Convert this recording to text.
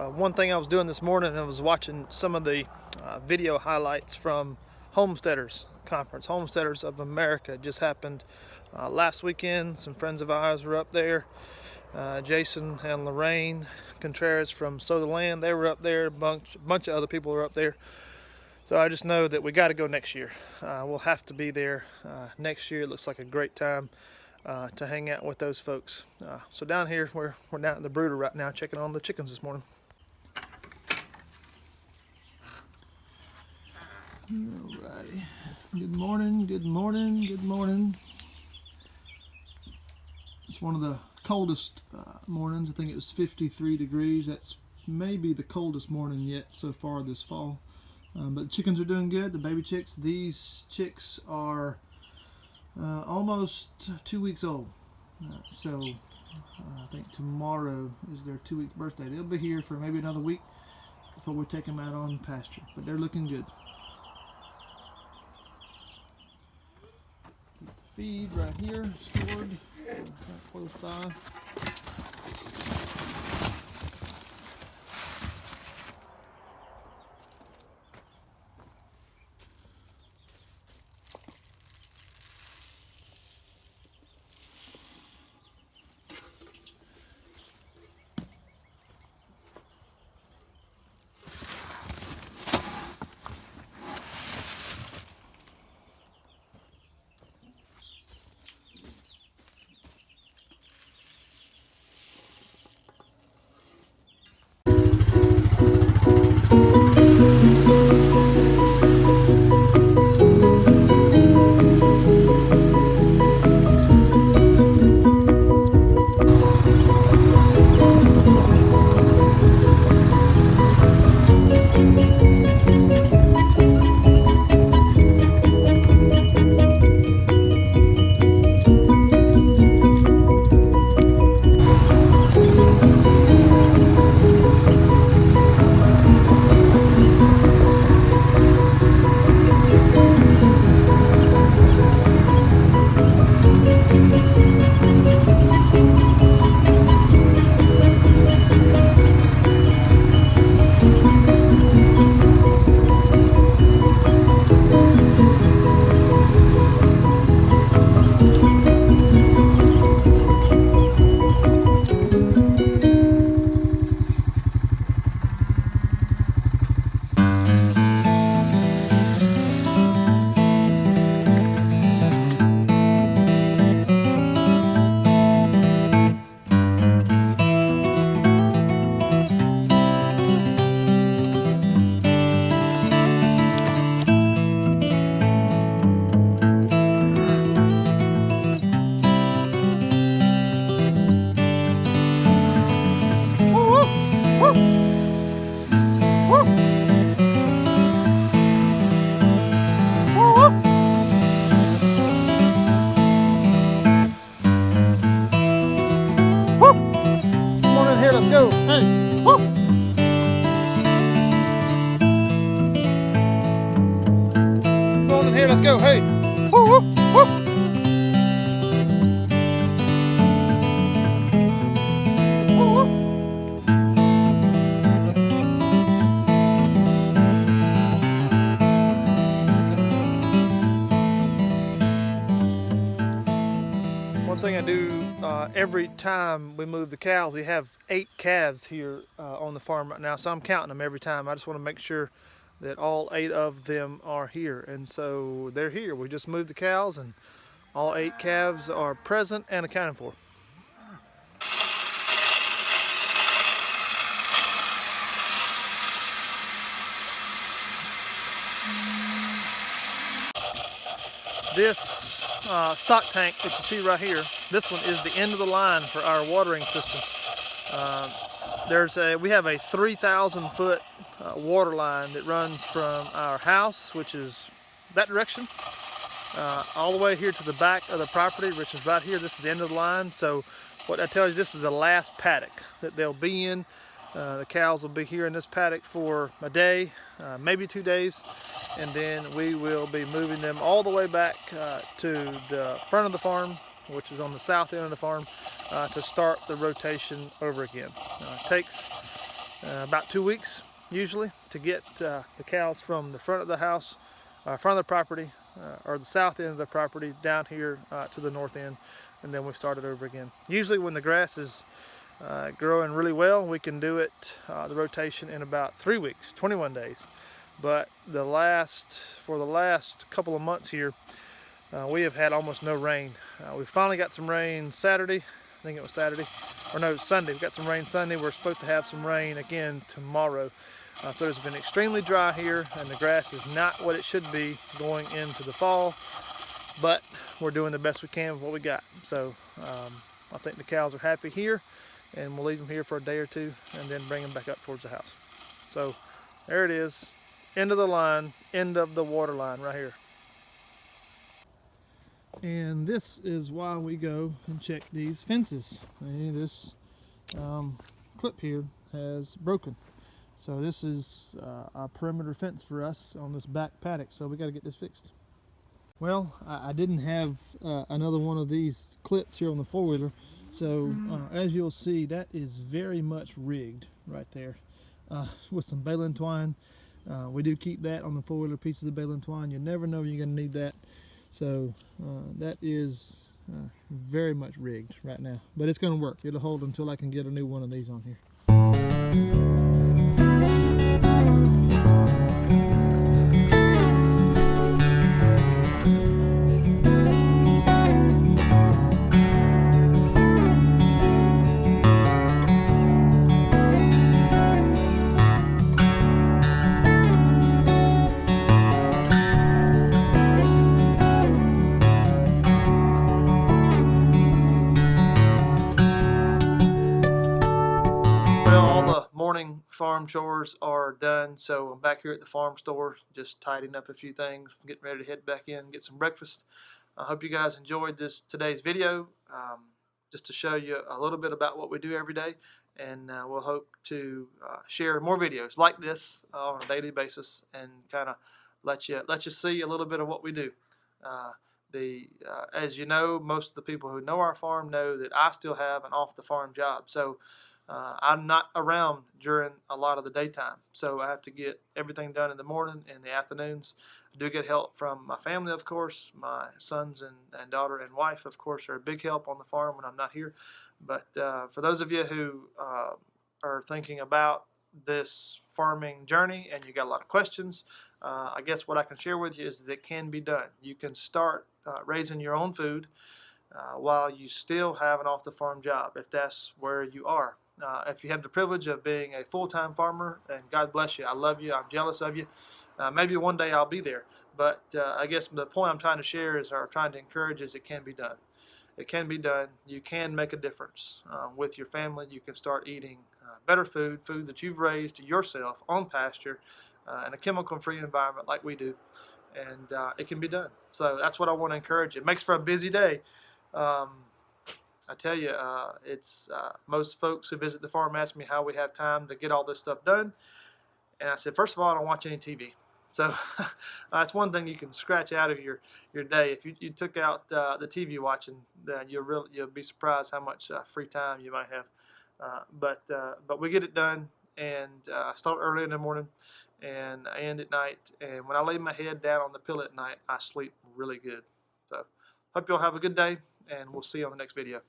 One thing I was doing this morning, I was watching some of the video highlights from Homesteaders Conference. Homesteaders of America just happened last weekend. Some friends of ours were up there. Jason and Lorraine Contreras from Sow the Land, they were up there. A bunch of other people were up there. So I just know that we got to go next year. We'll have to be there next year. It looks like a great time to hang out with those folks. So down here, we're down at the brooder right now, checking on the chickens this morning. Alrighty. Good morning, good morning, good morning. It's one of the coldest mornings. I think it was 53 degrees. That's maybe the coldest morning yet so far this fall. But the chickens are doing good, the baby chicks. These chicks are almost 2 weeks old. So I think tomorrow is their 2-week birthday. They'll be here for maybe another week before we take them out on pasture. But they're looking good. Keep the feed right here stored right close by. Let's go. Hey. Woo. Come on in here. Let's go. Hey. Woo, woo, woo. Woo, woo. One thing I do every time we move the cows, we have 8 calves here on the farm right now, so I'm counting them every time. I just want to make sure that all 8 of them are here, and so they're here. We just moved the cows and all 8 calves are present and accounted for. This stock tank that you see right here, this one is the end of the line for our watering system. We have a 3,000 foot water line that runs from our house, which is that direction, all the way here to the back of the property, which is right here. This is the end of the line. So what that tells you, this is the last paddock that they'll be in. The cows will be here in this paddock for a day, maybe 2 days, and then we will be moving them all the way back to the front of the farm, which is on the south end of the farm, to start the rotation over again. It takes about 2 weeks usually to get the cows from the front of the house, front of the property, or the south end of the property down here to the north end, and then we start it over again. Usually when the grass is growing really well, we can do it, the rotation, in about 3 weeks, 21 days. But for the last couple of months here, we have had almost no rain. We finally got some rain Saturday. I think it was Saturday, or no, Sunday. We got some rain Sunday. We're supposed to have some rain again tomorrow. So it's been extremely dry here, and the grass is not what it should be going into the fall, but we're doing the best we can with what we got. So I think the cows are happy here, and we'll leave them here for a day or two and then bring them back up towards the house. So there it is, end of the line, end of the water line right here. And this is why we go and check these fences. This clip here has broken. So this is a perimeter fence for us on this back paddock, so we got to get this fixed. Well, I didn't have another one of these clips here on the four-wheeler, so as you'll see, that is very much rigged right there with some baling twine. We do keep that on the four-wheeler, pieces of baling twine. You never know you're going to need that. So that is very much rigged right now, but it's going to work. It'll hold until I can get a new one of these on here. Well, all the morning farm chores are done, so I'm back here at the farm store, just tidying up a few things, getting ready to head back in, get some breakfast. I hope you guys enjoyed today's video, just to show you a little bit about what we do every day, and we'll hope to share more videos like this on a daily basis and kind of let you see a little bit of what we do. As you know, most of the people who know our farm know that I still have an off-the-farm job, so I'm not around during a lot of the daytime, so I have to get everything done in the morning and the afternoons. I do get help from my family, of course. My sons and daughter and wife, of course, are a big help on the farm when I'm not here. But for those of you who are thinking about this farming journey and you got a lot of questions, I guess what I can share with you is that it can be done. You can start raising your own food while you still have an off-the-farm job, if that's where you are. If you have the privilege of being a full-time farmer, and God bless you, I love you, I'm jealous of you. Maybe one day I'll be there, but I guess the point I'm trying to share is, or trying to encourage, is it can be done. It can be done. You can make a difference with your family. You can start eating better food that you've raised yourself on pasture in a chemical-free environment like we do, and it can be done. So that's what I want to encourage you. It makes for a busy day. I tell you, most folks who visit the farm ask me how we have time to get all this stuff done, and I said, first of all, I don't watch any TV. So that's one thing you can scratch out of your day. If you took out the TV watching, then you'll be surprised how much free time you might have. But we get it done, and I start early in the morning, and I end at night. And when I lay my head down on the pillow at night, I sleep really good. So hope you'll have a good day, and we'll see you on the next video.